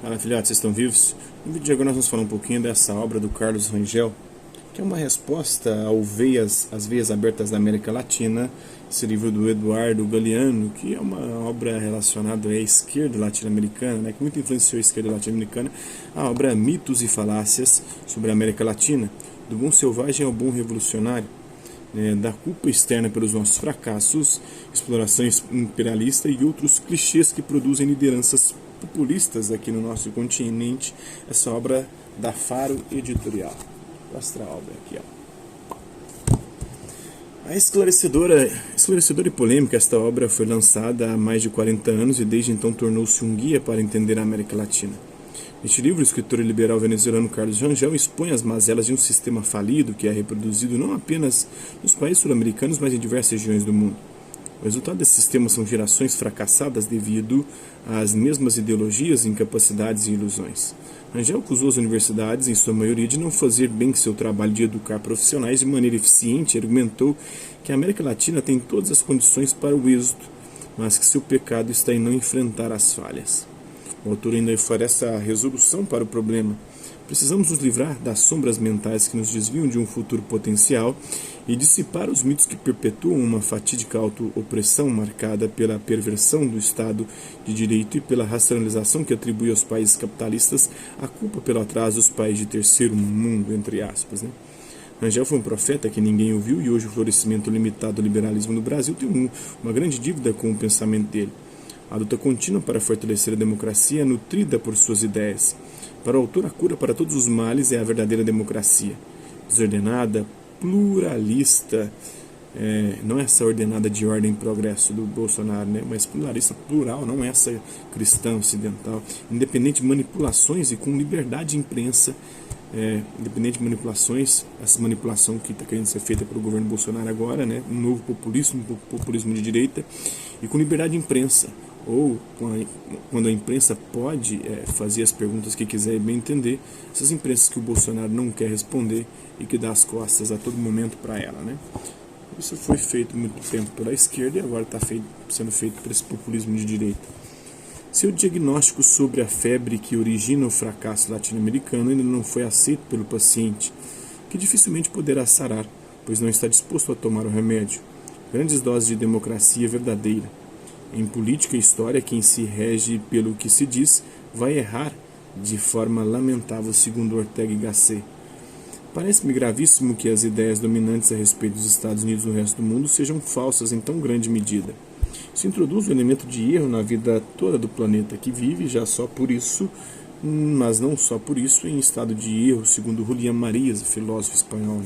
Fala, filhotes, vocês estão vivos? No vídeo de agora nós vamos falar um pouquinho dessa obra do Carlos Rangel, que é uma resposta às veias abertas da América Latina, esse livro do Eduardo Galeano, que é uma obra relacionada à esquerda latino-americana, né, que muito influenciou a esquerda latino-americana, a obra Mitos e Falácias sobre a América Latina, do bom selvagem ao bom revolucionário, da culpa externa pelos nossos fracassos, explorações imperialista e outros clichês que produzem lideranças populistas aqui no nosso continente. Essa obra da Faro Editorial. Mostra a obra aqui, ó. A esclarecedora e polêmica, esta obra foi lançada há mais de 40 anos e desde então tornou-se um guia para entender a América Latina. Neste livro, o escritor liberal venezuelano Carlos Rangel expõe as mazelas de um sistema falido que é reproduzido não apenas nos países sul-americanos, mas em diversas regiões do mundo. O resultado desse sistema são gerações fracassadas devido às mesmas ideologias, incapacidades e ilusões. Rangel acusou as universidades, em sua maioria, de não fazer bem seu trabalho de educar profissionais de maneira eficiente e argumentou que a América Latina tem todas as condições para o êxito, mas que seu pecado está em não enfrentar as falhas. O autor ainda oferece a resolução para o problema. Precisamos nos livrar das sombras mentais que nos desviam de um futuro potencial e dissipar os mitos que perpetuam uma fatídica auto-opressão marcada pela perversão do Estado de Direito e pela racionalização que atribui aos países capitalistas a culpa pelo atraso dos países de terceiro mundo, entre aspas, né? Rangel foi um profeta que ninguém ouviu e hoje o florescimento limitado do liberalismo no Brasil tem uma grande dívida com o pensamento dele. A luta contínua para fortalecer a democracia é nutrida por suas ideias. Para o autor, a cura para todos os males é a verdadeira democracia. Desordenada, pluralista, não essa ordenada de ordem e progresso do Bolsonaro, né? Mas pluralista, plural, não essa cristã ocidental, independente de manipulações e com liberdade de imprensa, independente de manipulações, essa manipulação que está querendo ser feita pelo governo Bolsonaro agora, né? Um novo populismo de direita, e com liberdade de imprensa, ou quando a imprensa pode fazer as perguntas que quiser e bem entender, essas imprensas que o Bolsonaro não quer responder e que dá as costas a todo momento para ela, né? Isso foi feito muito tempo pela esquerda e agora está sendo feito por esse populismo de direita. Seu diagnóstico sobre a febre que origina o fracasso latino-americano ainda não foi aceito pelo paciente, que dificilmente poderá sarar, pois não está disposto a tomar o remédio. Grandes doses de democracia verdadeira. Em política e história, quem se rege pelo que se diz vai errar de forma lamentável, segundo Ortega y Gasset. Parece-me gravíssimo que as ideias dominantes a respeito dos Estados Unidos e do resto do mundo sejam falsas em tão grande medida. Isso introduz um elemento de erro na vida toda do planeta, que vive já só por isso, mas não só por isso, em estado de erro, segundo Julián Marías, filósofo espanhol.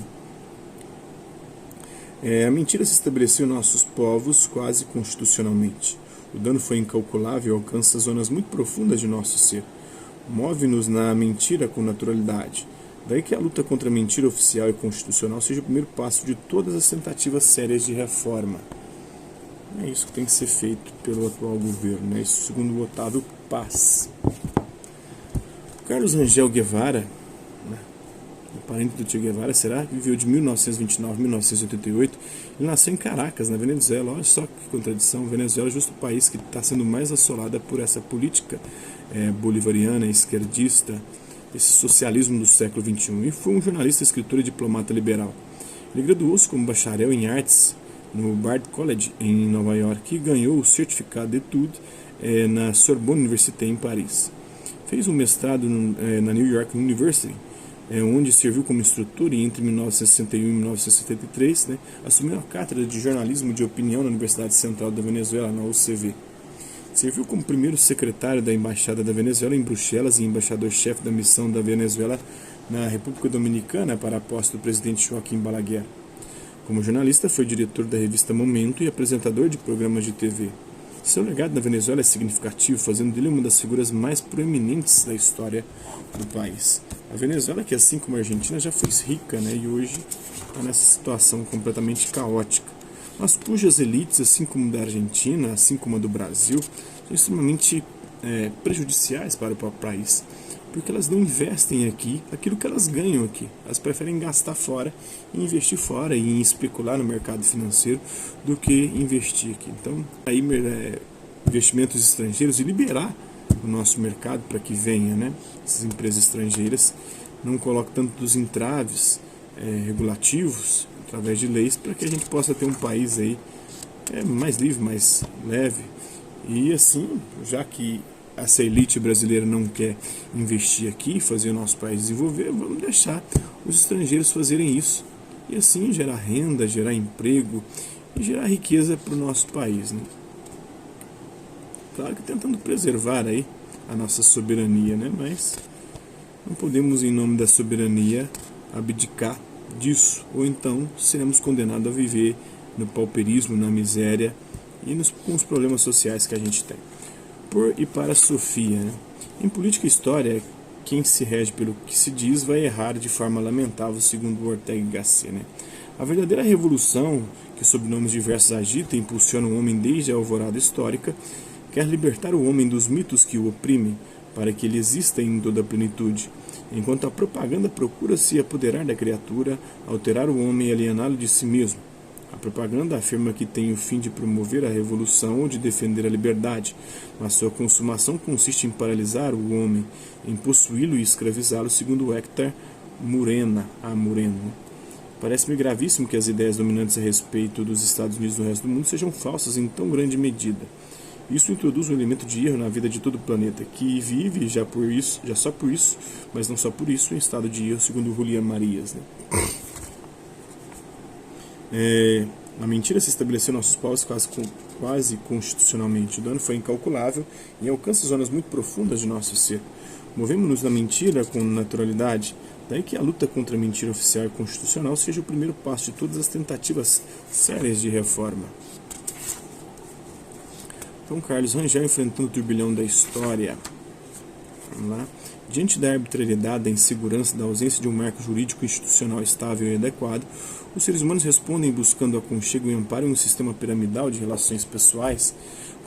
A mentira se estabeleceu em nossos povos quase constitucionalmente. O dano foi incalculável e alcança zonas muito profundas de nosso ser. Move-nos na mentira com naturalidade. Daí que a luta contra a mentira oficial e constitucional seja o primeiro passo de todas as tentativas sérias de reforma. É isso que tem que ser feito pelo atual governo, né? Isso segundo o Otávio Paz. Carlos Rangel Guevara, o parente do Che Guevara, viveu de 1929 a 1988. Ele nasceu em Caracas, na Venezuela. Olha só que contradição. Venezuela é justo o país que está sendo mais assolada por essa política bolivariana, esquerdista, esse socialismo do século XXI. E foi um jornalista, escritor e diplomata liberal. Ele graduou-se como bacharel em artes no Bard College, em Nova York, e ganhou o certificado de etudes na Sorbonne Université, em Paris. Fez um mestrado na New York University, onde serviu como instrutor, e entre 1961 e 1973 assumiu a cátedra de jornalismo de opinião na Universidade Central da Venezuela, na UCV. Serviu como primeiro secretário da Embaixada da Venezuela em Bruxelas e embaixador-chefe da missão da Venezuela na República Dominicana para a posse do presidente Joaquim Balaguer. Como jornalista, foi diretor da revista Momento e apresentador de programas de TV. Seu legado na Venezuela é significativo, fazendo dele uma das figuras mais proeminentes da história do país. A Venezuela, que assim como a Argentina, já foi rica, né, e hoje está nessa situação completamente caótica, mas cujas elites, assim como da Argentina, assim como a do Brasil, são extremamente prejudiciais para o próprio país, porque elas não investem aqui aquilo que elas ganham aqui. Elas preferem gastar fora e investir fora e especular no mercado financeiro do que investir aqui. Então, aí investimentos estrangeiros e liberar o nosso mercado para que venha, né, essas empresas estrangeiras, não coloque tantos entraves regulativos através de leis para que a gente possa ter um país aí mais livre, mais leve. E assim, já que essa elite brasileira não quer investir aqui, fazer o nosso país desenvolver, vamos deixar os estrangeiros fazerem isso. E assim gerar renda, gerar emprego e gerar riqueza para o nosso país, né? Claro que tentando preservar aí a nossa soberania, né? Mas não podemos, em nome da soberania, abdicar disso, ou então seremos condenados a viver no pauperismo, na miséria e com os problemas sociais que a gente tem. Por e para Sofia, né? Em política e história, quem se rege pelo que se diz vai errar de forma lamentável, segundo Ortega y Gasset, né? A verdadeira revolução, que sob nomes diversos agita e impulsiona o homem desde a alvorada histórica, quer libertar o homem dos mitos que o oprimem, para que ele exista em toda a plenitude, enquanto a propaganda procura se apoderar da criatura, alterar o homem e aliená-lo de si mesmo. A propaganda afirma que tem o fim de promover a revolução ou de defender a liberdade, mas sua consumação consiste em paralisar o homem, em possuí-lo e escravizá-lo, segundo Hector Murena. Parece-me gravíssimo que as ideias dominantes a respeito dos Estados Unidos e do resto do mundo sejam falsas em tão grande medida. Isso introduz um elemento de erro na vida de todo o planeta, que vive já só por isso, mas não só por isso, em estado de erro, segundo Julián Marías, né? A mentira se estabeleceu em nossos povos quase constitucionalmente. O dano foi incalculável e alcança zonas muito profundas de nosso ser. Movemos-nos na mentira com naturalidade, daí que a luta contra a mentira oficial e constitucional seja o primeiro passo de todas as tentativas sérias de reforma. Então, Carlos Rangel enfrentando o turbilhão da história. Vamos lá. Diante da arbitrariedade, da insegurança, da ausência de um marco jurídico institucional estável e adequado, os seres humanos respondem buscando aconchego e amparo em um sistema piramidal de relações pessoais,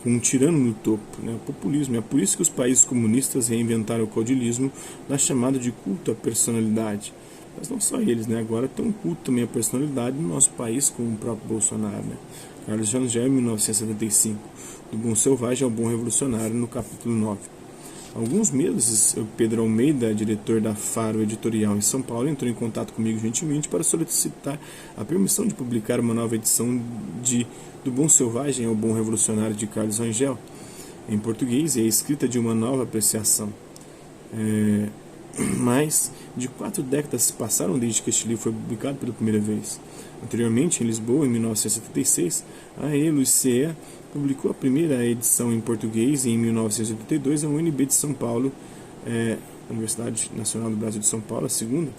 com um tirano no topo, né? O populismo. É por isso que os países comunistas reinventaram o caudilismo na chamada de culto à personalidade. Mas não só eles, né? Agora tem um culto também à personalidade no nosso país, com o próprio Bolsonaro, né? Carlos Rangel, em 1975, do bom selvagem ao bom revolucionário, no capítulo 9. Há alguns meses, o Pedro Almeida, diretor da Faro Editorial em São Paulo, entrou em contato comigo gentilmente para solicitar a permissão de publicar uma nova edição de Do Bom Selvagem ao Bom Revolucionário, de Carlos Rangel, em português, e a escrita de uma nova apreciação. Mais de 4 décadas se passaram desde que este livro foi publicado pela primeira vez. Anteriormente, em Lisboa, em 1976, a ELUCEA publicou a primeira edição em português, e em 1982 a UNB de São Paulo, Universidade Nacional do Brasil de São Paulo, a segunda,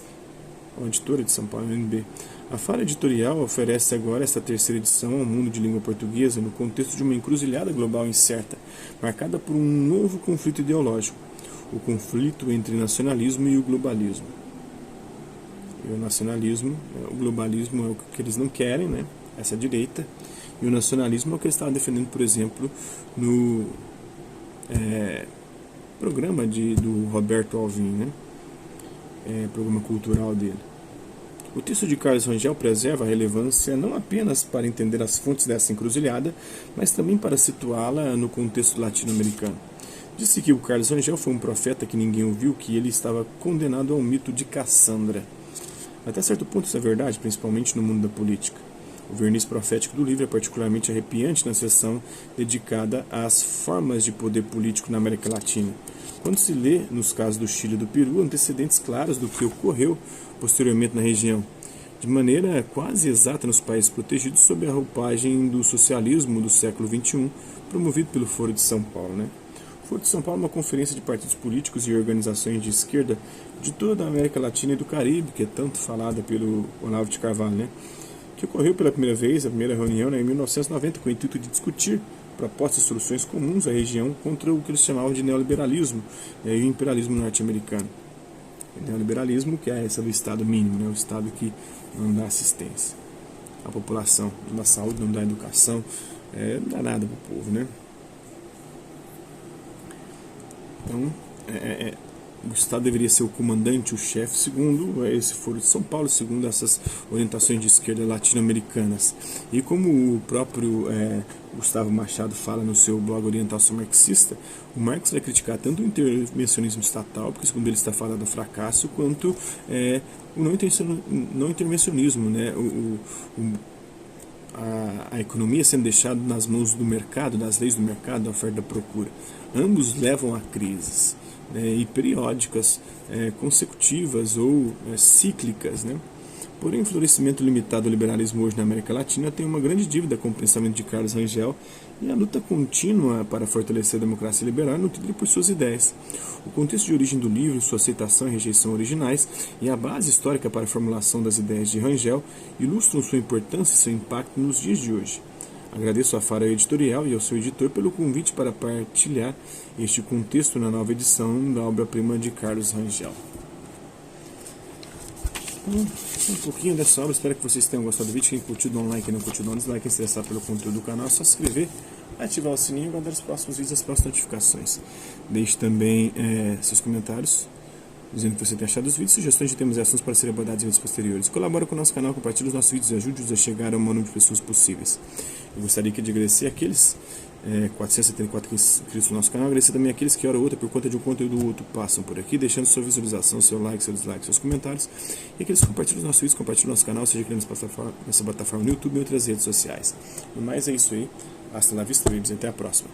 a editora de São Paulo, a UNB. A Faro Editorial oferece agora esta terceira edição ao mundo de língua portuguesa no contexto de uma encruzilhada global incerta, marcada por um novo conflito ideológico, o conflito entre nacionalismo e o globalismo. E o nacionalismo, o globalismo é o que eles não querem, né? Essa direita, e o nacionalismo é o que eles estavam defendendo, por exemplo, no programa do Roberto Alvim, né? Programa cultural dele. O texto de Carlos Rangel preserva a relevância não apenas para entender as fontes dessa encruzilhada, mas também para situá-la no contexto latino-americano. Disse que o Carlos Rangel foi um profeta que ninguém ouviu, que ele estava condenado ao mito de Cassandra. Até certo ponto isso é verdade, principalmente no mundo da política. O verniz profético do livro é particularmente arrepiante na seção dedicada às formas de poder político na América Latina, quando se lê, nos casos do Chile e do Peru, antecedentes claros do que ocorreu posteriormente na região, de maneira quase exata nos países protegidos sob a roupagem do socialismo do século XXI, promovido pelo Foro de São Paulo, né? O Foro de São Paulo é uma conferência de partidos políticos e organizações de esquerda de toda a América Latina e do Caribe, que é tanto falada pelo Olavo de Carvalho, né? Que ocorreu pela primeira vez, a primeira reunião, né, em 1990, com o intuito de discutir propostas e soluções comuns à região contra o que eles chamavam de neoliberalismo e o imperialismo norte-americano. O neoliberalismo, que é esse do Estado mínimo, né, o Estado que não dá assistência à população, não dá saúde, não dá educação, não dá nada para o povo, né? Então, o Estado deveria ser o comandante, o chefe, segundo esse Foro de São Paulo, segundo essas orientações de esquerda latino-americanas. E como o próprio Gustavo Machado fala no seu blog Orientação Marxista, o Marx vai criticar tanto o intervencionismo estatal, porque segundo ele está falando do fracasso, quanto o não intervencionismo, né? A economia sendo deixada nas mãos do mercado, das leis do mercado, da oferta e da procura. Ambos levam a crises, né, e periódicas, consecutivas ou cíclicas, né? Porém, o florescimento limitado do liberalismo hoje na América Latina tem uma grande dívida com o pensamento de Carlos Rangel e a luta contínua para fortalecer a democracia liberal nutrida por suas ideias. O contexto de origem do livro, sua aceitação e rejeição originais e a base histórica para a formulação das ideias de Rangel ilustram sua importância e seu impacto nos dias de hoje. Agradeço à Faro Editorial e ao seu editor pelo convite para partilhar este contexto na nova edição da obra-prima de Carlos Rangel. Um pouquinho dessa obra, espero que vocês tenham gostado do vídeo. Quem curtiu, dá um like, quem não curtiu, dá um dislike. Quem se interessar pelo conteúdo do canal, é só se inscrever, ativar o sininho e guardar os próximos vídeos, as próximas notificações. Deixe também seus comentários, dizendo o que você tem achado dos vídeos, sugestões de temas e assuntos para serem abordados em vídeos posteriores. Colabore com o nosso canal, compartilhe os nossos vídeos e ajude-nos a chegar ao maior número de pessoas possíveis. Eu gostaria de agradecer aqueles 474 inscritos no nosso canal, agradecer também aqueles que hora ou outra, por conta de um conteúdo ou outro, passam por aqui, deixando sua visualização, seu like, seu dislike, seus comentários, e aqueles que compartilham os nossos vídeos, compartilham o nosso canal, seja aqui nessa plataforma no YouTube e em outras redes sociais. No mais é isso aí, hasta la vista, babies, até a próxima.